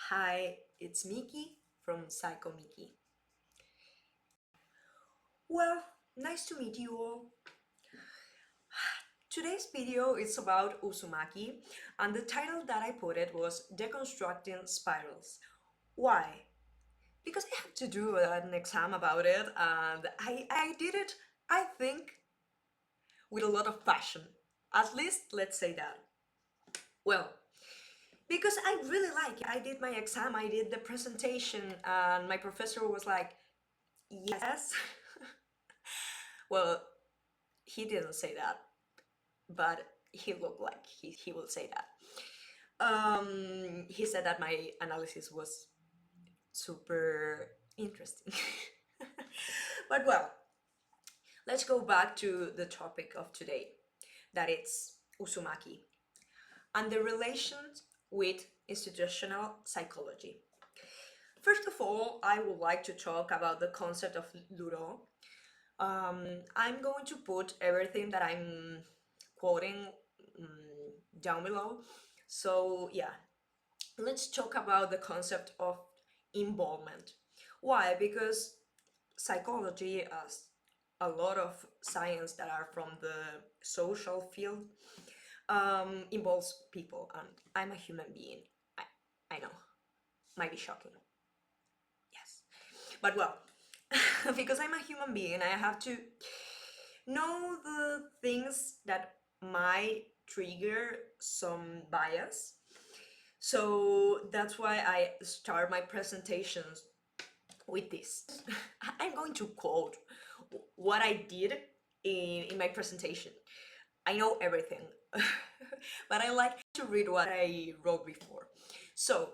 Hi, it's Miki from Psycho Miki. Well, nice to meet you all. Today's video is about Uzumaki, and the title that I put it was Deconstructing Spirals. Why? Because I had to do an exam about it, and I did it, I think, with a lot of passion. At least, let's say that. Well, because I really like it. I did my exam, I did the presentation, and my professor was like, yes. Well, he didn't say that, but he looked like he will say that. He said that my analysis was super interesting. But well, let's go back to the topic of today, that it's Uzumaki and the relations with institutional psychology. First of all, I would like to talk about the concept of Luro. I'm going to put everything that I'm quoting down below. So yeah, let's talk about the concept of involvement. Why? Because psychology, as a lot of science that are from the social field, involves people, and I'm a human being. I know, might be shocking. Yes, but well, because I'm a human being, I have to know the things that might trigger some bias. So that's why I start my presentations with this. I'm going to quote what I did in my presentation. I know everything, but I like to read what I wrote before. So,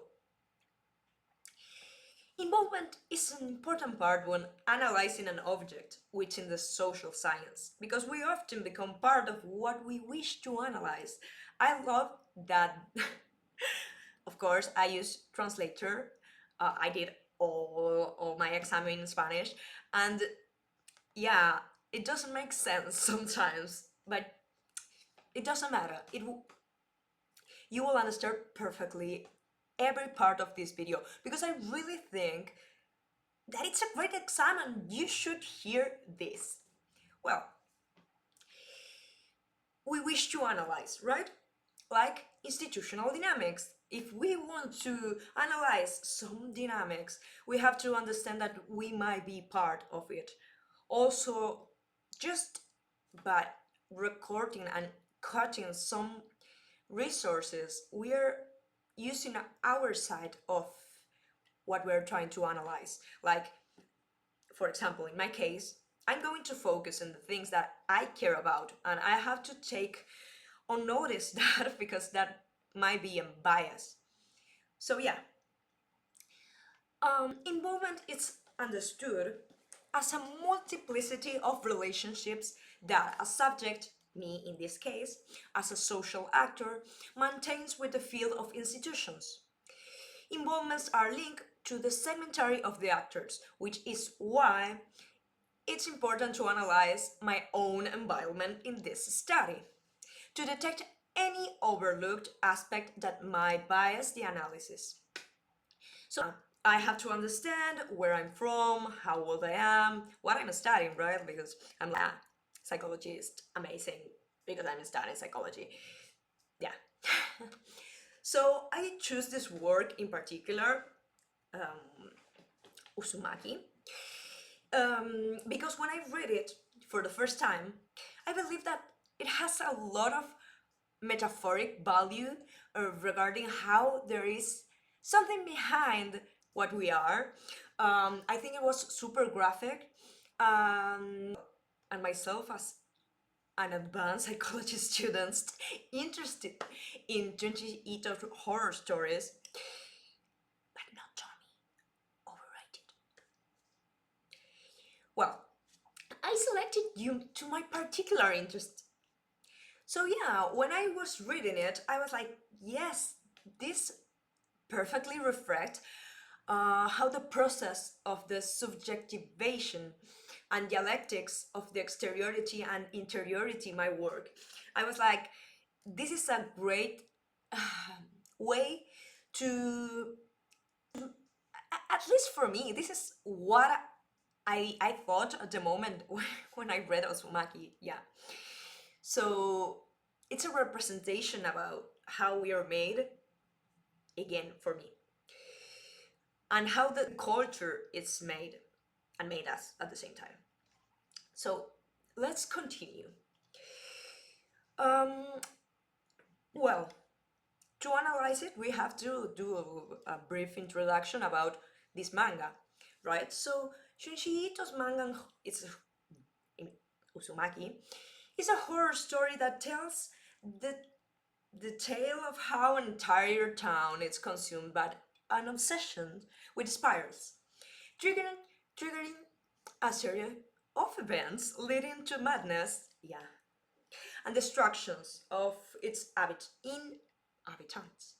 involvement is an important part when analyzing an object within the social science, because we often become part of what we wish to analyze. I love that. Of course, I use translator. I did all my exam in Spanish, and yeah, it doesn't make sense sometimes, but it doesn't matter. You will understand perfectly every part of this video, because I really think that it's a great exam and you should hear this. Well, we wish to analyze, right? Like institutional dynamics. If we want to analyze some dynamics, we have to understand that we might be part of it. Also, just by recording and cutting some resources, we are using our side of what we're trying to analyze. Like, for example, in my case, I'm going to focus on the things that I care about, and I have to take on notice that because that might be a bias. So yeah, involvement is understood as a multiplicity of relationships that a subject, me in this case, as a social actor, maintains with the field of institutions. Involvements are linked to the segmentary of the actors, which is why it's important to analyze my own environment in this study to detect any overlooked aspect that might bias the analysis. So I have to understand where I'm from, how old I am, what I'm studying, right? Because I'm like, psychology is amazing because I'm studying psychology. Yeah. So I choose this work in particular, Uzumaki, because when I read it for the first time, I believe that it has a lot of metaphoric value regarding how there is something behind what we are. I think it was super graphic, and myself as an advanced psychology student interested in Junji Ito horror stories, but not Tommy, overrated. Well, I selected you to my particular interest. So yeah, when I was reading it, I was like, yes, this perfectly reflects how the process of the subjectivation and dialectics of the exteriority and interiority might work. I was like, this is a great way to least for me, this is what I thought at the moment when I read Uzumaki. Yeah. So it's a representation about how we are made, again, for me, and how the culture is made and made us at the same time. So let's continue. Um, well, to analyze it, we have to do a brief introduction about this manga, right? So Junji Ito's manga, it's Uzumaki, is a horror story that tells the the tale of how an entire town is consumed by an obsession with spirals, triggering triggering a series of events leading to madness, yeah, and destructions of its inhabitants,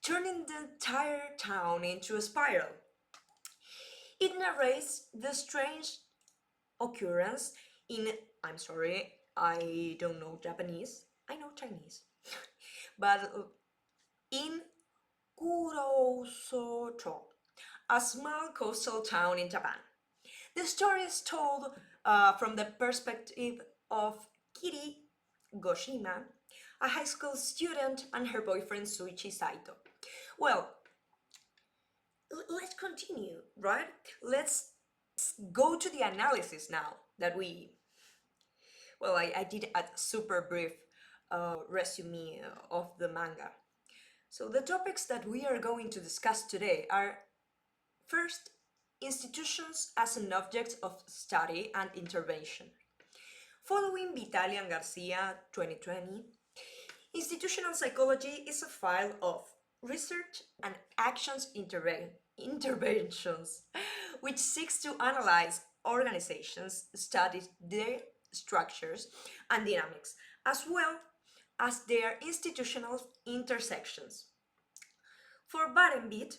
turning the entire town into a spiral. It narrates the strange occurrence in, I'm sorry, I don't know Japanese, I know Chinese, but in Kurosocho, a small coastal town in Japan. The story is told from the perspective of Kiri Goshima, a high school student, and her boyfriend Suichi Saito. Well, let's continue, right? Let's go to the analysis now that I did a super brief resume of the manga. So the topics that we are going to discuss today are, first, institutions as an object of study and intervention. Following Vitali and Garcia 2020, institutional psychology is a file of research and actions interventions, which seeks to analyze organizations, study their structures and dynamics, as well as their institutional intersections. For Baremblitt,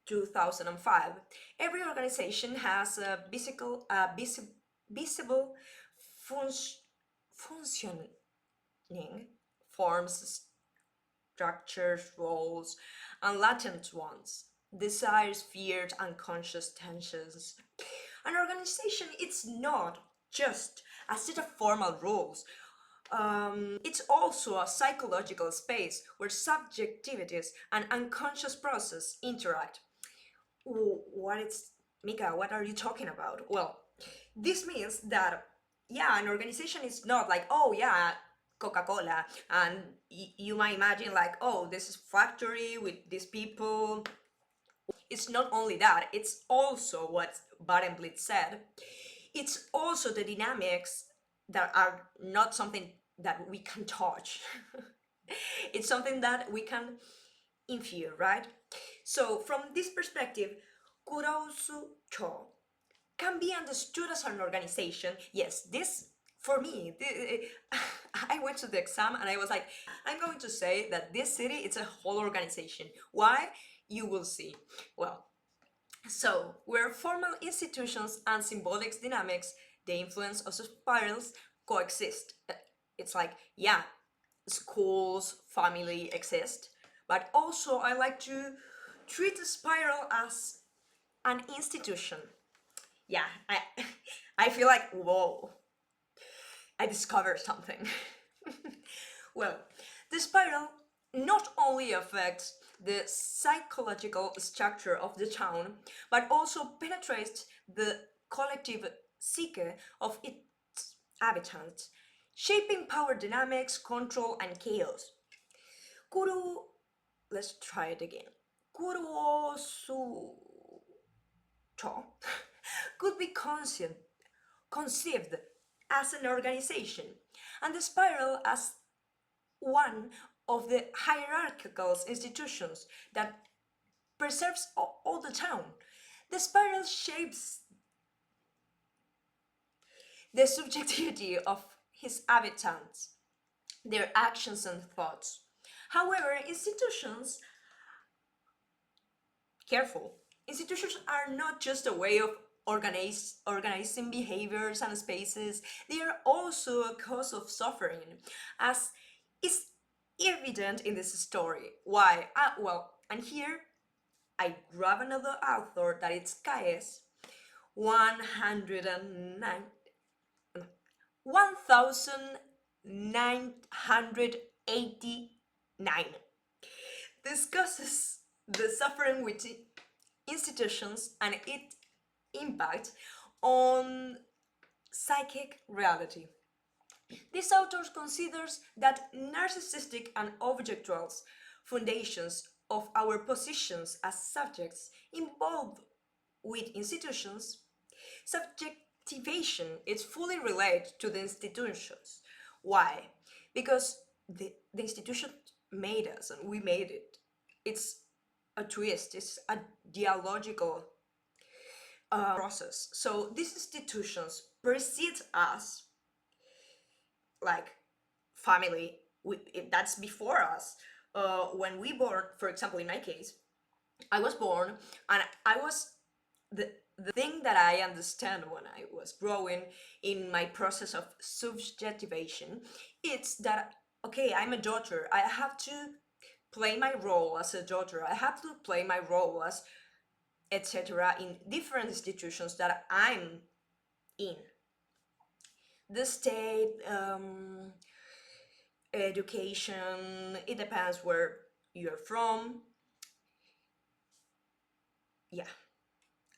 2005, every organization has a visible functioning forms, structures, roles, and latent ones, desires, fears, unconscious tensions. An organization, it's not just a set of formal rules. It's also a psychological space where subjectivities and unconscious process interact. What is Mika? What are you talking about? Well, this means that, yeah, an organization is not like, oh yeah, Coca-Cola, and you might imagine like, oh, this is factory with these people. It's not only that, it's also what Baremblitt said. It's also the dynamics that are not something that we can touch. It's something that we can infer, right? So from this perspective, Kurousu Cho can be understood as an organization. Yes, this, for me, I went to the exam and I was like, I'm going to say that this city is a whole organization. Why? You will see. Well, so where formal institutions and symbolic dynamics, the influence of spirals, coexist. It's like, yeah, schools, family exist, but also I like to treat the spiral as an institution. Yeah, I feel like, whoa, I discovered something. Well, the spiral not only affects the psychological structure of the town, but also penetrates the collective psyche of its inhabitants, shaping power dynamics, control, and chaos. Kuru, let's try it again. Kuruosu Cho could be conceived as an organization, and the spiral as one of the hierarchical institutions that preserves all the town. The spiral shapes the subjectivity of his inhabitants, their actions and thoughts. However, careful, institutions are not just a way of organizing behaviors and spaces, they are also a cause of suffering, as is evident in this story. Why? Well, and here I grab another author that it's Kaës, 109, 1989, discusses the suffering with institutions and its impact on psychic reality. This author considers that narcissistic and objectual foundations of our positions as subjects involved with institutions, subjectivation is fully related to the institutions. Why? Because the institution made us and we made it. It's a twist, it's a dialogical process. So these institutions precede us, like family, that's before us. When we born, for example, in my case, I was born and I was the thing that I understand when I was growing in my process of subjectivation, it's that okay, I'm a daughter. I have to play my role as a daughter. I have to play my role as etc. in different institutions that I'm in. The state, education, it depends where you're from. Yeah.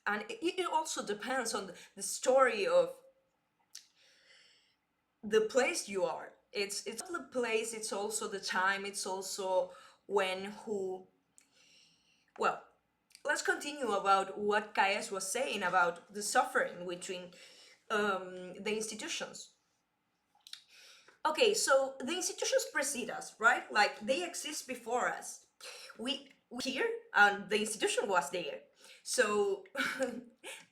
And it also depends on the story of the place you are. It's the place, it's also the time, it's also when, who. Well, let's continue about what Kaës was saying about the suffering between the institutions. Okay, so the institutions precede us, right? Like they exist before us. We here and the institution was there. So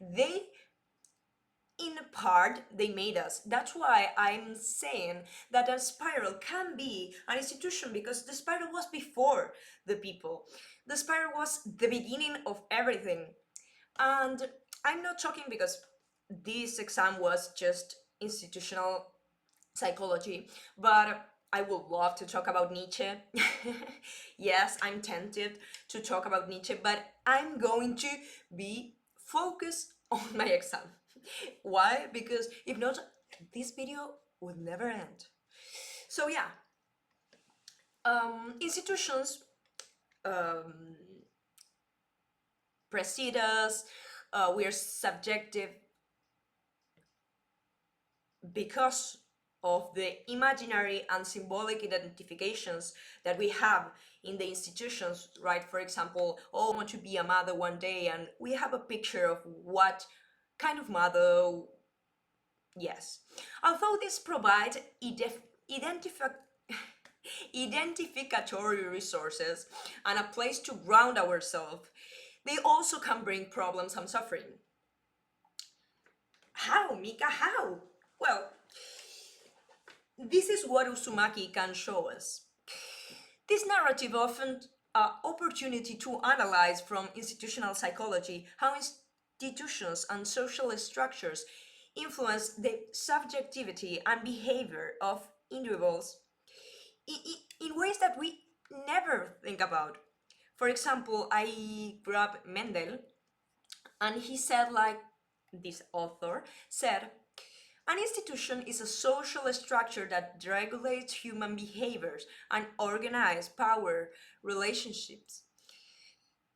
they in part they made us. That's why I'm saying that a spiral can be an institution, because the spiral was before the people. The spiral was the beginning of everything. And I'm not talking because this exam was just institutional psychology, but I would love to talk about Nietzsche. Yes, I'm tempted to talk about Nietzsche, but I'm going to be focused on my exam. Why? Because if not, this video would never end. So yeah, institutions precede us. We are subjective because of the imaginary and symbolic identifications that we have in the institutions, right? For example, oh, I want to be a mother one day, and we have a picture of what kind of mother. Yes. Although this provides identificatory resources and a place to ground ourselves, they also can bring problems and suffering. How, Mika? How? Well, this is what Uzumaki can show us. This narrative often an opportunity to analyze from institutional psychology how institutions and social structures influence the subjectivity and behavior of individuals in ways that we never think about. For example, I grab Mendel, and he said, like this author said, an institution is a social structure that regulates human behaviors and organizes power relationships.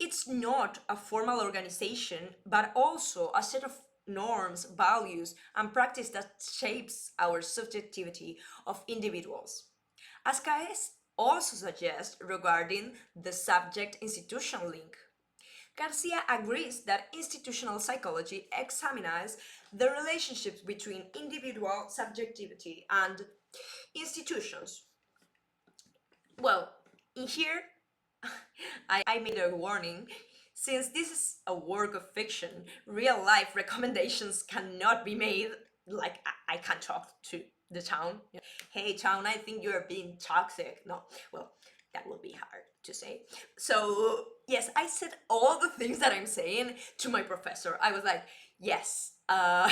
It's not a formal organization, but also a set of norms, values, and practice that shapes our subjectivity of individuals. As Kaës also suggests regarding the subject-institution link, Garcia agrees that institutional psychology examines the relationships between individual subjectivity and institutions. Well, in here, I made a warning. Since this is a work of fiction, real life recommendations cannot be made. Like, I can't talk to the town. Hey, town, I think you're being toxic. No, well, that will be hard to say. So, yes, I said all the things that I'm saying to my professor. I was like, yes, I'm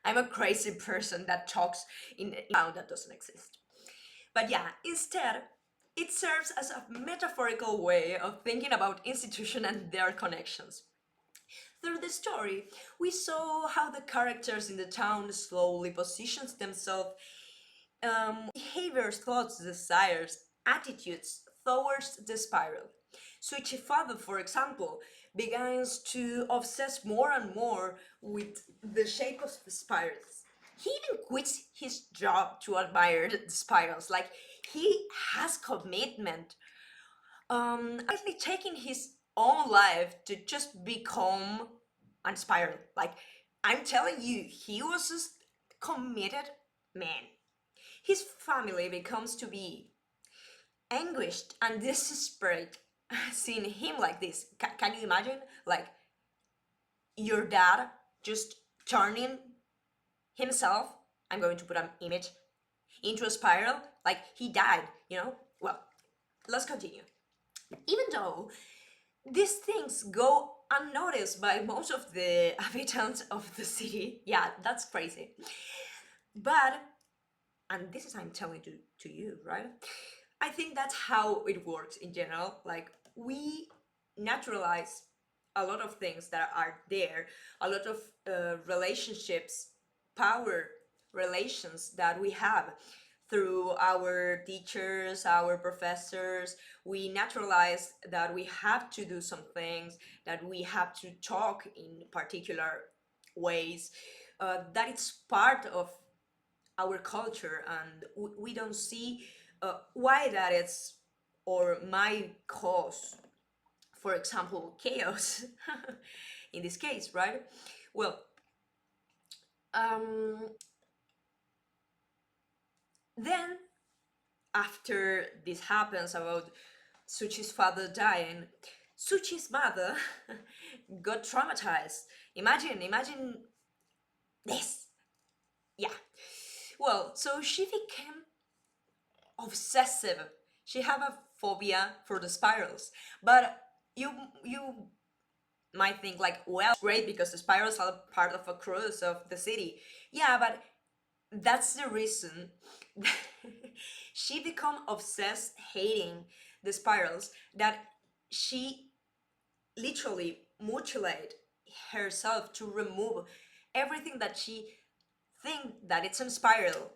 a crazy person that talks in a town that doesn't exist. But yeah, instead, It serves as a metaphorical way of thinking about institutions and their connections. Through the story, we saw how the characters in the town slowly positions themselves, behaviors, thoughts, desires, attitudes towards the spiral. Suichi father, for example, begins to obsess more and more with the shape of the spirals. He even quits his job to admire the spirals. Like, he has commitment, actually taking his own life to just become a spiral. Like, I'm telling you, he was just committed man. His family becomes to be anguished and desperate seeing him like this. Can you imagine? Like, your dad just turning himself, I'm going to put an image, into a spiral, like he died, you know? Well, let's continue. Even though these things go unnoticed by most of the inhabitants of the city, yeah, that's crazy. But, and this is I'm telling to you, right? I think that's how it works in general. Like, we naturalize a lot of things that are there, a lot of relationships, power relations that we have through our teachers, our professors. We naturalize that we have to do some things, that we have to talk in particular ways, that it's part of our culture, and we don't see why that is or might cause, for example, chaos in this case, right? Well, um, then after this happens about Suchi's father dying, Suchi's mother got traumatized. Imagine this. Yeah. Well, so she became obsessive. She have a phobia for the spirals. But you might think like, well, great because the spirals are part of a cruise of the city. Yeah, but that's the reason she become obsessed hating the spirals, that she literally mutilate herself to remove everything that she think that it's a spiral.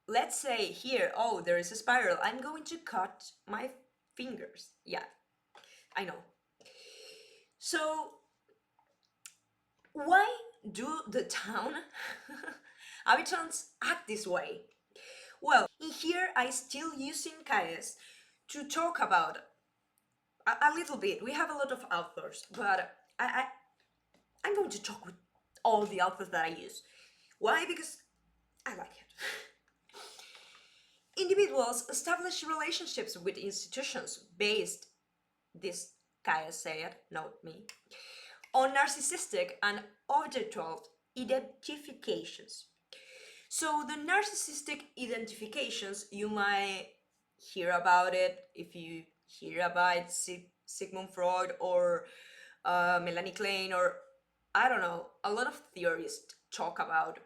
Let's say here, oh, there is a spiral, I'm going to cut my fingers. Yeah, I know. So why do the town inhabitants act this way? Well, in here I still using Kaës to talk about a little bit. We have a lot of authors, but I'm going to talk with all the authors that I use. Why? Because I like it. Individuals establish relationships with institutions based, this Kaës said, not me, on narcissistic and objectual identifications. So the narcissistic identifications, you might hear about it if you hear about Sigmund Freud or Melanie Klein, or I don't know, a lot of theorists talk about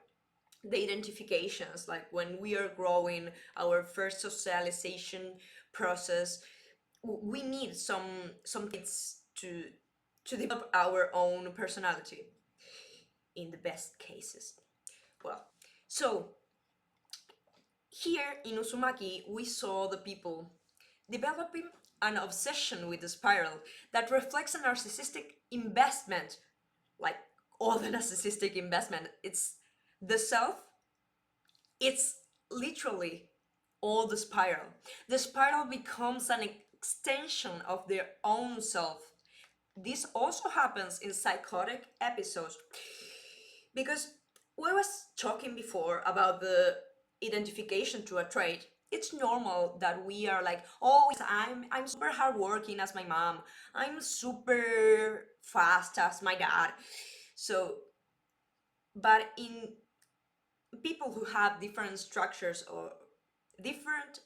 the identifications, like when we are growing our first socialization process, we need some things to develop our own personality in the best cases. Well, so here in Uzumaki we saw the people developing an obsession with the spiral that reflects a narcissistic investment, like all the narcissistic investment. It's the self, it's literally all the spiral. The spiral becomes an extension of their own self. This also happens in psychotic episodes, because we was talking before about the identification to a trait. It's normal that we are like, oh, I'm super hardworking as my mom, I'm super fast as my dad. So, but in people who have different structures or different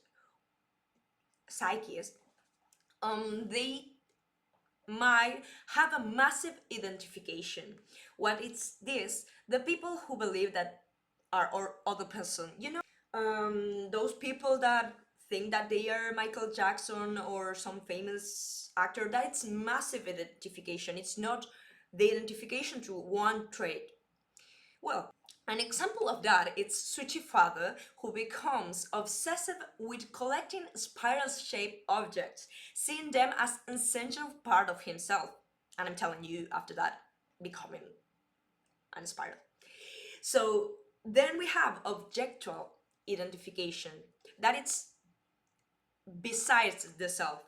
psyches, they might have a massive identification. What it's this? The people who believe that are or other person, you know, those people that think that they are Michael Jackson or some famous actor, that it's massive identification. It's not the identification to one trait. Well, an example of that is Suchi father, who becomes obsessive with collecting spiral-shaped objects, seeing them as an essential part of himself. And I'm telling you, after that, becoming an spiral. So then we have objectual identification, that it's besides the self,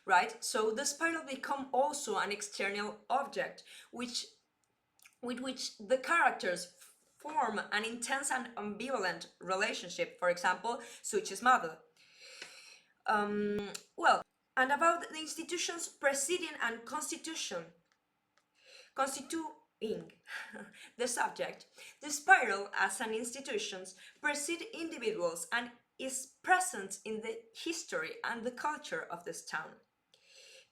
right? So the spiral become also an external object, with which the characters form an intense and ambivalent relationship. For example, Suchi's mother. Well, and about the institutions preceding and constituting the subject. The spiral as an institution precedes individuals and is present in the history and the culture of this town.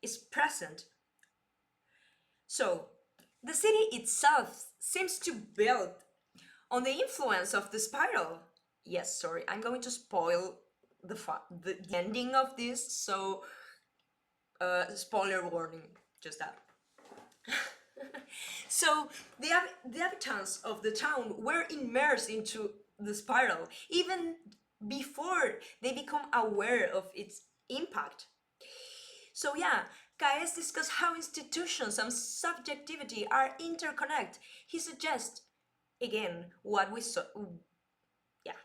Is present. So, the city itself seems to build on the influence of the spiral. Yes, sorry, I'm going to spoil the ending of this, so spoiler warning, just that. So the inhabitants of the town were immersed into the spiral even before they become aware of its impact. So yeah, Kaës discusses how institutions and subjectivity are interconnected. He suggests, again, what we saw. Yeah.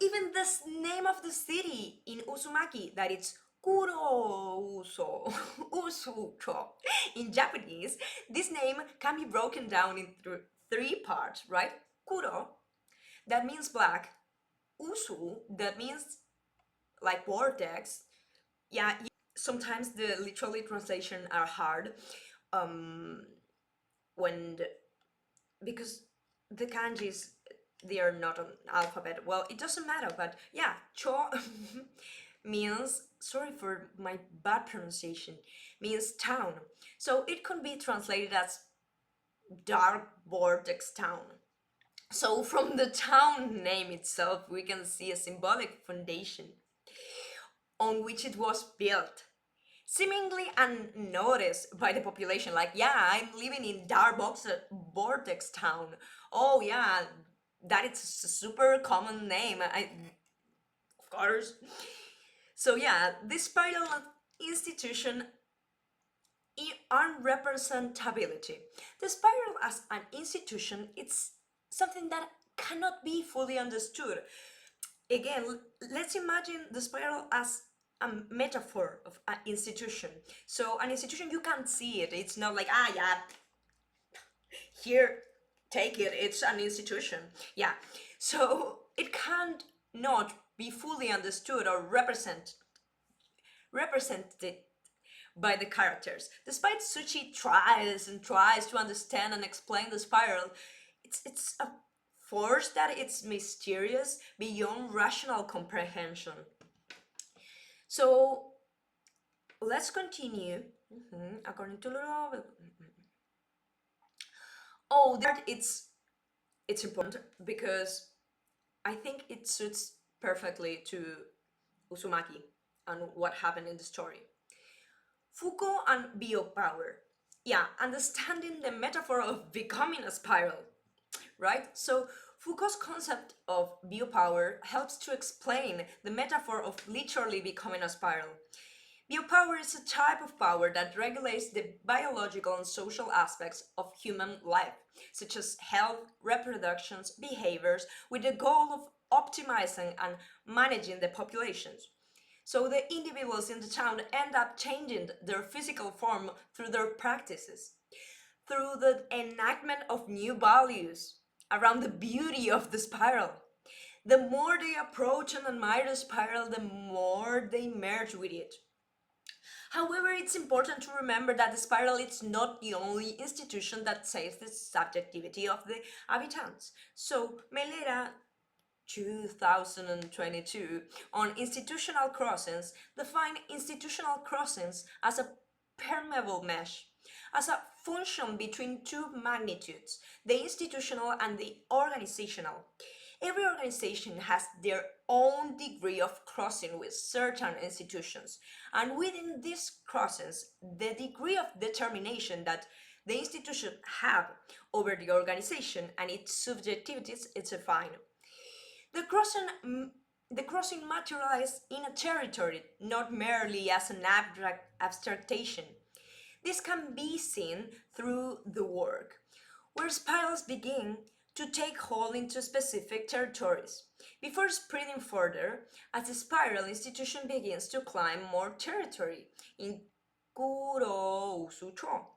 Even the name of the city in Uzumaki, that it's Kurouso, Usucho. In Japanese, this name can be broken down into three parts, right? Kuro, that means black. Usu, that means like vortex. Yeah, sometimes the literally translation are hard. When because the kanjis, they are not an alphabet. Well, it doesn't matter, but yeah, cho means, sorry for my bad pronunciation, means town. So it can be translated as dark vortex town. So from the town name itself, we can see a symbolic foundation on which it was built, seemingly unnoticed by the population. Like, yeah, I'm living in dark vortex town. Oh yeah, that is a super common name. Of course. So yeah, this spiral institution unrepresentability. The spiral as an institution, it's something that cannot be fully understood. Again, let's imagine the spiral as a metaphor of an institution. So an institution, you can't see it. It's not like, ah, yeah, here, take it. It's an institution. Yeah. So it can't not be fully understood or represented by the characters. Despite Suchi tries and tries to understand and explain the spiral, it's a force that it's mysterious beyond rational comprehension. So let's continue. According to Leroy. Oh, that it's important because I think it suits perfectly to Uzumaki and what happened in the story. Foucault and biopower. Yeah, understanding the metaphor of becoming a spiral, right? So Foucault's concept of biopower helps to explain the metaphor of literally becoming a spiral. Biopower is a type of power that regulates the biological and social aspects of human life, such as health, reproduction, behaviors, with the goal of optimizing and managing the populations. So the individuals in the town end up changing their physical form through their practices, through the enactment of new values around the beauty of the spiral. The more they approach and admire the spiral, the more they merge with it. However, it's important to remember that the spiral is not the only institution that saves the subjectivity of the inhabitants. So, Melera 2022 on institutional crossings define institutional crossings as a permeable mesh, as a function between two magnitudes, the institutional and the organizational. Every organization has their own degree of crossing with certain institutions, and within these crossings, the degree of determination that the institution have over the organization and its subjectivities is defined. The crossing, the crossing materializes in a territory, not merely as an abstraction. This can be seen through the work, where spirals begin to take hold into specific territories, before spreading further as the spiral institution begins to climb more territory in Kuro Usucho.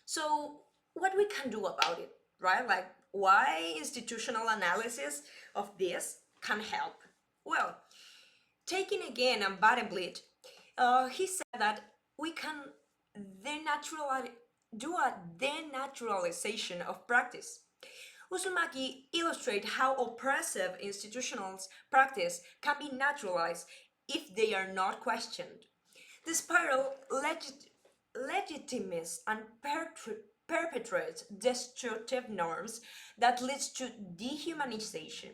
So, what we can do about it, right? Like, why institutional analysis of this can help? Well, taking again a Baremblitt, he said that we can denaturalize, do a denaturalization of practice. Uzumaki illustrates how oppressive institutional practice can be naturalized if they are not questioned. The spiral legitimates and perpetuates destructive norms that leads to dehumanization.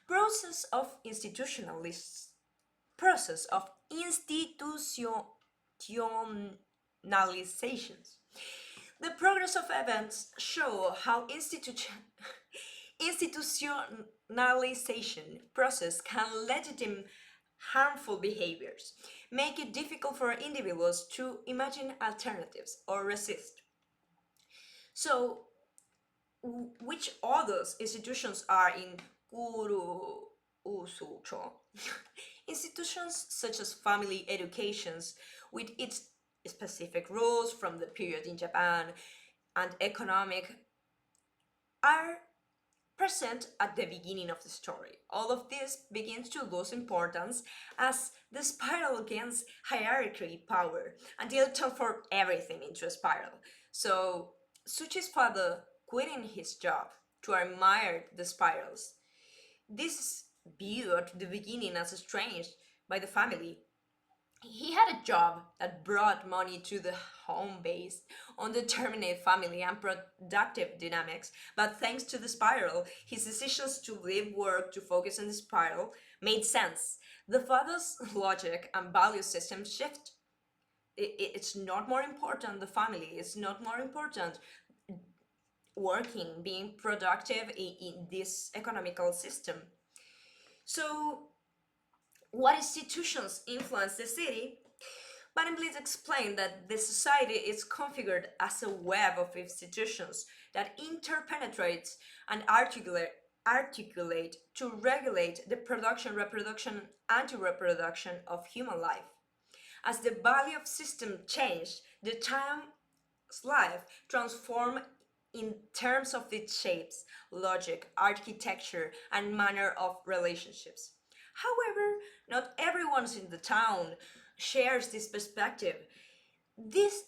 Process of institutionalization process of institutionalizations. The progress of events show how institutionalization process can legitimate harmful behaviors, make it difficult for individuals to imagine alternatives or resist. So, which others institutions are in Kuru Usucho? Institutions such as family educations, with its specific rules from the period in Japan, and economic, are present at the beginning of the story. All of this begins to lose importance as the spiral gains hierarchy power until it transforms everything into a spiral. So, Suchi's father quitting his job to admire the spirals. This is viewed at the beginning as strange by the family. He had a job that brought money to the home based on determinate family and productive dynamics, but thanks to the spiral, his decisions to leave work to focus on the spiral made sense. The father's logic and value system shift. It's not more important the family, it's not more important working, being productive in this economical system. So, what institutions influence the city? Baremblitt explained that the society is configured as a web of institutions that interpenetrates and articulate to regulate the production, reproduction, anti-reproduction of human life. As the value of system changed, the time's life transformed in terms of its shapes, logic, architecture, and manner of relationships. However, not everyone in the town shares this perspective. This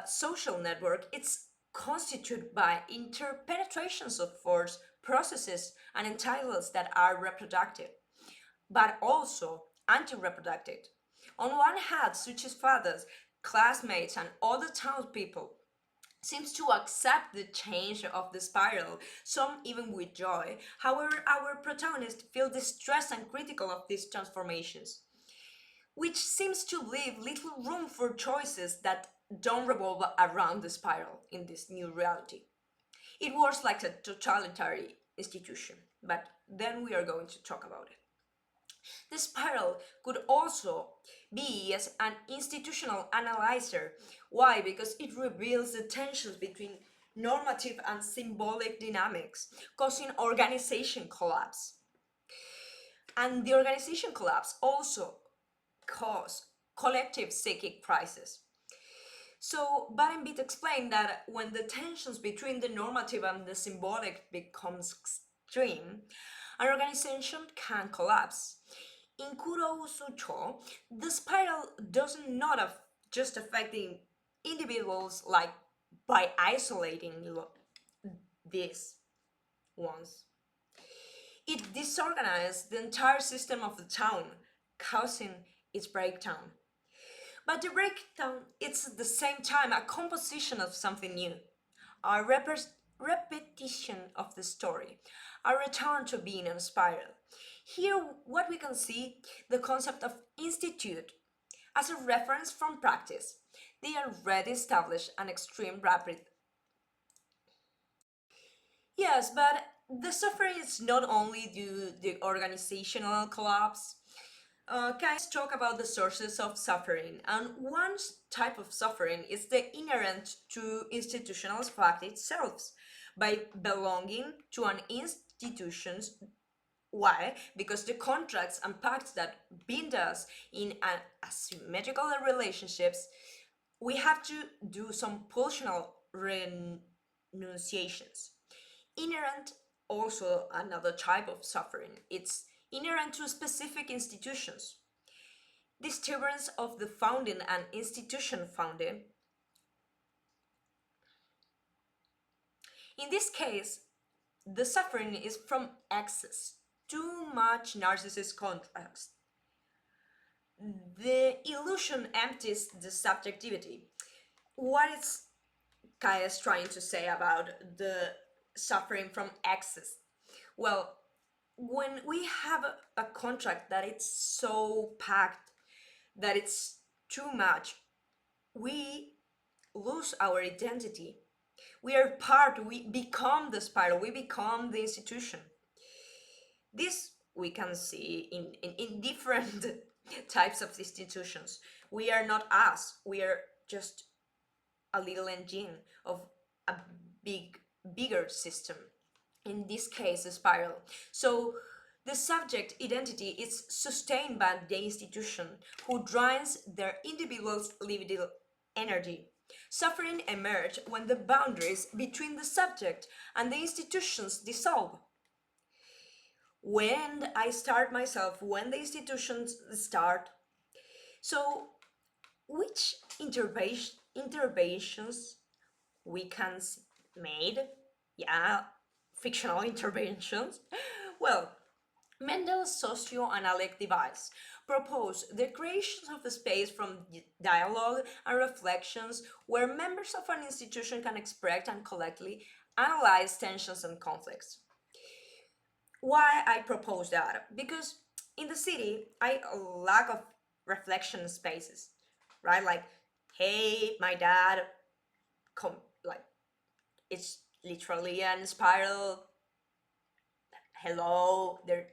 social network is constituted by interpenetrations of force, processes, and entitles that are reproductive, but also anti-reproductive. On one hand, such as fathers, classmates, and other townspeople seems to accept the change of the spiral, some even with joy. However, our protagonists feel distressed and critical of these transformations, which seems to leave little room for choices that don't revolve around the spiral in this new reality. It works like a totalitarian institution, but then we are going to talk about it. The spiral could also be as an institutional analyzer. Why? Because it reveals the tensions between normative and symbolic dynamics, causing organization collapse. And the organization collapse also cause collective psychic crisis. So Baremblitt explained that when the tensions between the normative and the symbolic becomes extreme, an organization can collapse. In Kuro Usucho, the spiral doesn't not just affecting individuals like by isolating these ones. It disorganized the entire system of the town, causing its breakdown. But the breakdown is at the same time a composition of something new, a repetition of the story, a return to being on a spiral. Here, what we can see, the concept of institute as a reference from practice. They already established an extreme rapid. Yes, but the suffering is not only due to the organizational collapse. Kaës talk about the sources of suffering, and one type of suffering is the inherent to institutional fact itself. By belonging to an institution. Why? Because the contracts and pacts that bind us in an asymmetrical relationships, we have to do some pulsional renunciations. Inherent, also another type of suffering. It's inherent to specific institutions. Disturbance of the founding and institution founding. In this case, the suffering is from excess, too much narcissist contrast. The illusion empties the subjectivity. What is Kaës trying to say about the suffering from excess? Well, when we have a contract that it's so packed that it's too much, we lose our identity. We are part, we become the spiral, we become the institution. This we can see in different types of institutions. We are not us, we are just a little engine of a bigger system. In this case, a spiral. So the subject identity is sustained by the institution, who drains their individual's libido energy. Suffering emerges when the boundaries between the subject and the institutions dissolve. When I start myself, when the institutions start. So, which interventions we can made? Yeah, fictional interventions. Well, Mendel's socioanalytic device proposed the creation of a space from dialogue and reflections where members of an institution can express and collectively analyze tensions and conflicts. Why I propose that? Because in the city, I lack of reflection spaces, right? Like, hey, my dad, come, like, it's literally an spiral. Hello, there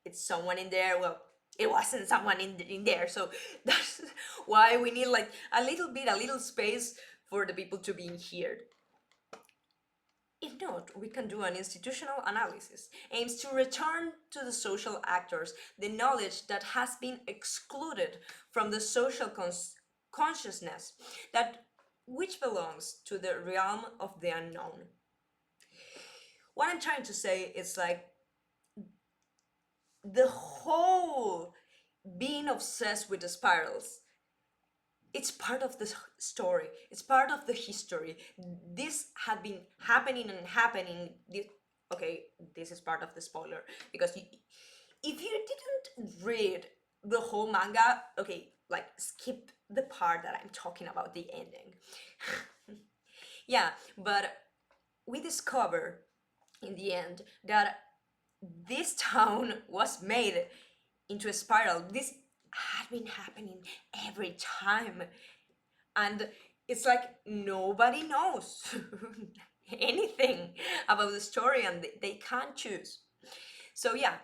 it's someone in there. Well, it wasn't someone in there, so that's why we need like a little space for the people to be here. If not, we can do an institutional analysis aims to return to the social actors the knowledge that has been excluded from the social consciousness, that which belongs to the realm of the unknown. What I'm trying to say is like the whole being obsessed with the spirals, it's part of the story, it's part of the history. This had been happening and happening. Okay, this is part of the spoiler, because if you didn't read the whole manga, okay, like skip the part that I'm talking about, the ending. Yeah, but we discover in the end that this town was made into a spiral. This had been happening every time, and it's like nobody knows anything about the story, and they can't choose. So yeah,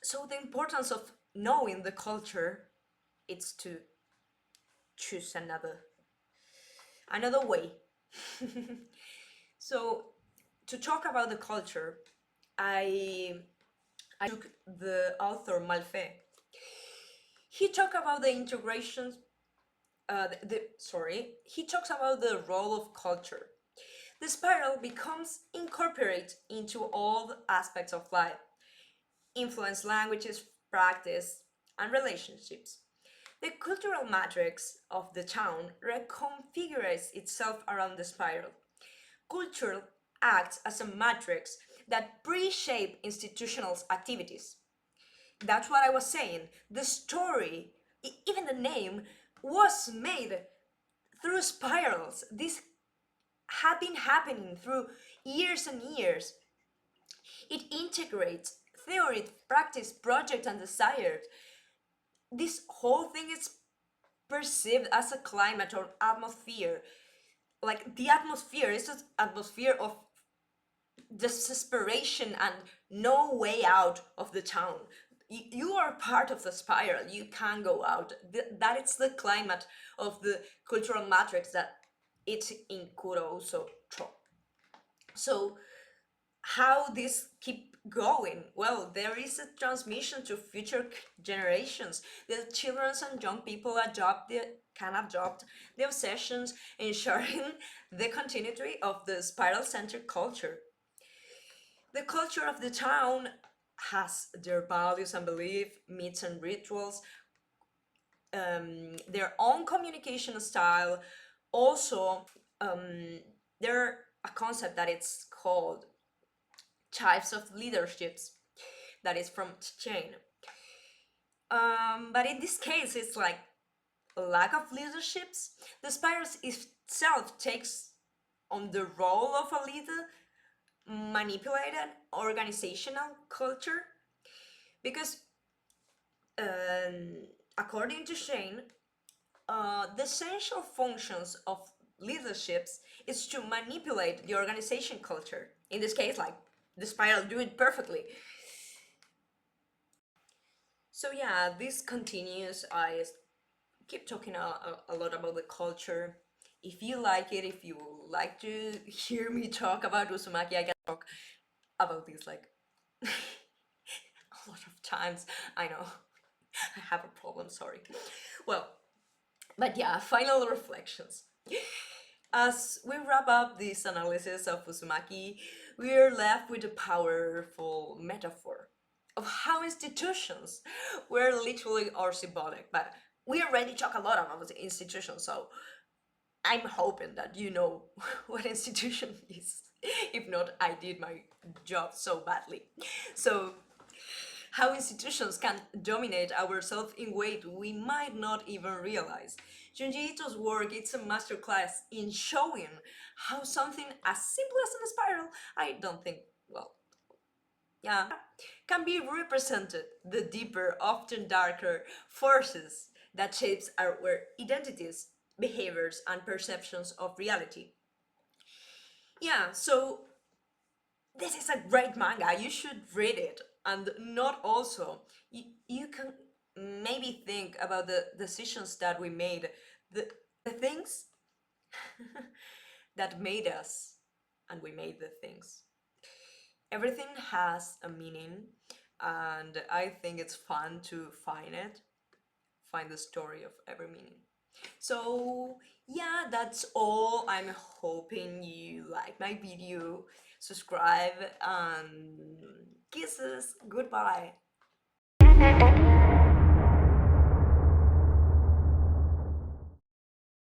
so the importance of knowing the culture, it's to choose another way. So to talk about the culture, I took the author Malfait. He talked about the integrations. He talks about the role of culture. The spiral becomes incorporated into all the aspects of life, influence languages, practice, and relationships. The cultural matrix of the town reconfigures itself around the spiral. Culture acts as a matrix that pre-shape institutional activities. That's what I was saying. The story, even the name, was made through spirals. This have been happening through years and years. It integrates theory, practice, project, and desire. This whole thing is perceived as a climate or atmosphere. Like the atmosphere is an atmosphere of desperation and no way out of the town. You are part of the spiral. You can't go out. That is the climate of the cultural matrix that it's in Kuro also trope. So how this keep going? Well, there is a transmission to future generations. The children and young people can adopt the obsessions, ensuring the continuity of the spiral-centered culture. The culture of the town has their values and beliefs, myths and rituals, their own communication style. Also, there a concept that it's called types of leaderships that is from Chain. But in this case, it's like a lack of leaderships. The spirals itself takes on the role of a leader, manipulated organizational culture, because according to Shane, the essential functions of leaderships is to manipulate the organization culture. In this case, like the spiral do it perfectly. So yeah, this continues. I keep talking a lot about the culture. If you like it, if you like to hear me talk about Uzumaki, I can talk about this like a lot of times. I know. I have a problem, sorry. Well, but yeah, final reflections. As we wrap up this analysis of Uzumaki, we are left with a powerful metaphor of how institutions were literally or symbolic, but we already talk a lot about the institution, so I'm hoping that you know what institution is. If not, I did my job so badly. So, how institutions can dominate ourselves in ways we might not even realize. Junji Ito's work is a masterclass in showing how something as simple as a spiral, I don't think, well, yeah, can be represented the deeper, often darker forces that shapes our identities, behaviors, and perceptions of reality. Yeah, so this is a great manga. You should read it. And not also, you can maybe think about the decisions that we made, the things that made us, and we made the things. Everything has a meaning, and I think it's fun to find the story of every meaning. So yeah, that's all. I'm hoping you like my video, subscribe, and kisses. Goodbye.